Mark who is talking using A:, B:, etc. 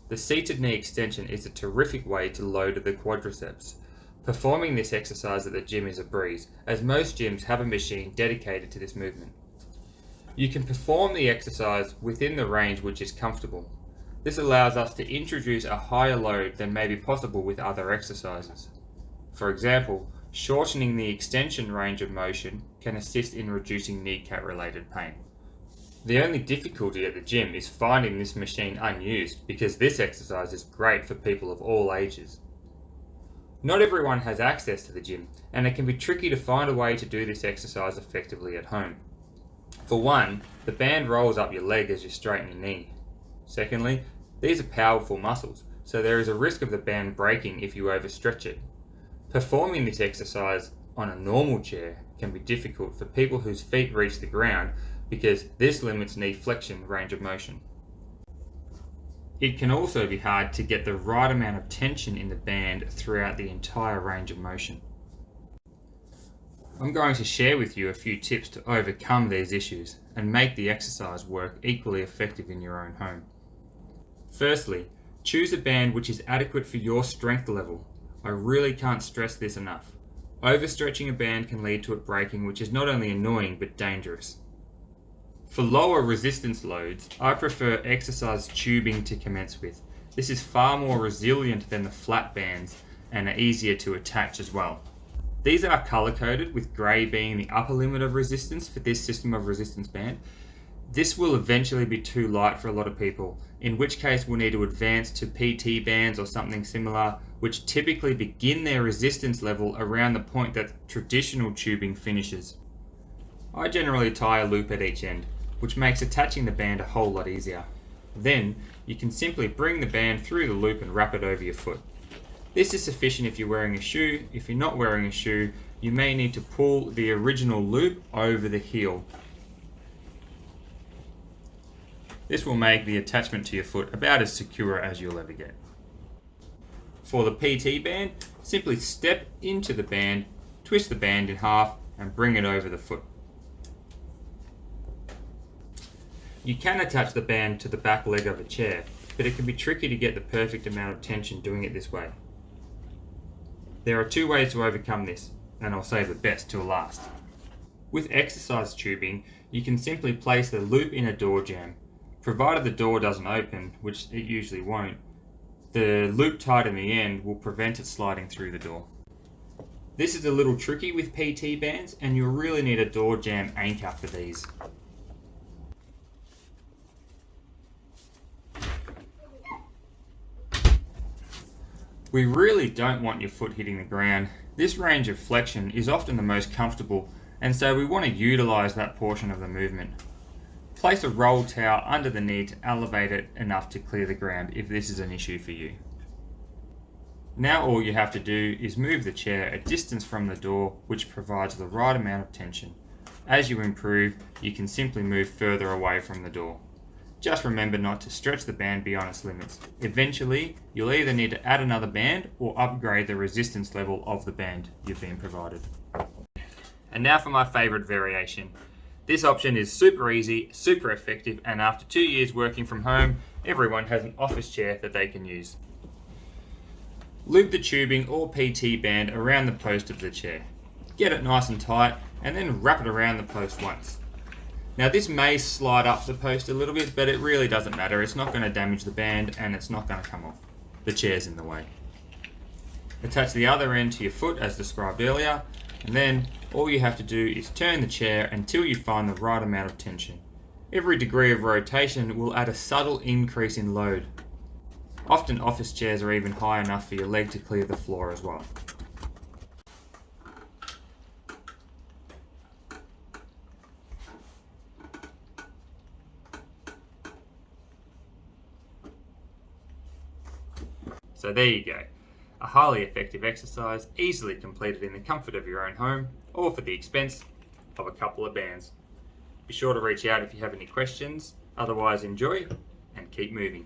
A: The seated knee extension is a terrific way to load the quadriceps. Performing this exercise at the gym is a breeze, as most gyms have a machine dedicated to this movement. You can perform the exercise within the range which is comfortable. This allows us to introduce a higher load than may be possible with other exercises. For example, shortening the extension range of motion can assist in reducing kneecap related pain. The only difficulty at the gym is finding this machine unused, because this exercise is great for people of all ages. Not everyone has access to the gym, and it can be tricky to find a way to do this exercise effectively at home. For one, the band rolls up your leg as you straighten your knee. Secondly, these are powerful muscles, so there is a risk of the band breaking if you overstretch it. Performing this exercise on a normal chair can be difficult for people whose feet reach the ground, because this limits knee flexion range of motion. It can also be hard to get the right amount of tension in the band throughout the entire range of motion. I'm going to share with you a few tips to overcome these issues and make the exercise work equally effective in your own home. Firstly, choose a band which is adequate for your strength level. I really can't stress this enough. Overstretching a band can lead to it breaking, which is not only annoying but dangerous. For lower resistance loads, I prefer exercise tubing to commence with. This is far more resilient than the flat bands and are easier to attach as well. These are color coded, with grey being the upper limit of resistance for this system of resistance band. This will eventually be too light for a lot of people, in which case we'll need to advance to PT bands or something similar, which typically begin their resistance level around the point that traditional tubing finishes. I generally tie a loop at each end, which makes attaching the band a whole lot easier. Then, you can simply bring the band through the loop and wrap it over your foot. This is sufficient if you're wearing a shoe. If you're not wearing a shoe, you may need to pull the original loop over the heel. This will make the attachment to your foot about as secure as you'll ever get. For the PT band, simply step into the band, twist the band in half, and bring it over the foot. You can attach the band to the back leg of a chair, but it can be tricky to get the perfect amount of tension doing it this way. There are two ways to overcome this, and I'll save the best till last. With exercise tubing, you can simply place the loop in a door jamb. Provided the door doesn't open, which it usually won't, the loop tied in the end will prevent it sliding through the door. This is a little tricky with PT bands, and you'll really need a door jamb anchor for these. We really don't want your foot hitting the ground. This range of flexion is often the most comfortable, and so we want to utilize that portion of the movement. Place a roll towel under the knee to elevate it enough to clear the ground if this is an issue for you. Now all you have to do is move the chair a distance from the door, which provides the right amount of tension. As you improve, you can simply move further away from the door. Just remember not to stretch the band beyond its limits. Eventually, you'll either need to add another band or upgrade the resistance level of the band you've been provided. And now for my favorite variation. This option is super easy, super effective, and after 2 years working from home, everyone has an office chair that they can use. Loop the tubing or PT band around the post of the chair. Get it nice and tight, and then wrap it around the post once. Now this may slide up the post a little bit, but it really doesn't matter. It's not going to damage the band and it's not going to come off. The chair's in the way. Attach the other end to your foot as described earlier, and then all you have to do is turn the chair until you find the right amount of tension. Every degree of rotation will add a subtle increase in load. Often office chairs are even high enough for your leg to clear the floor as well. So there you go, a highly effective exercise, easily completed in the comfort of your own home, or for the expense of a couple of bands. Be sure to reach out if you have any questions, otherwise enjoy and keep moving.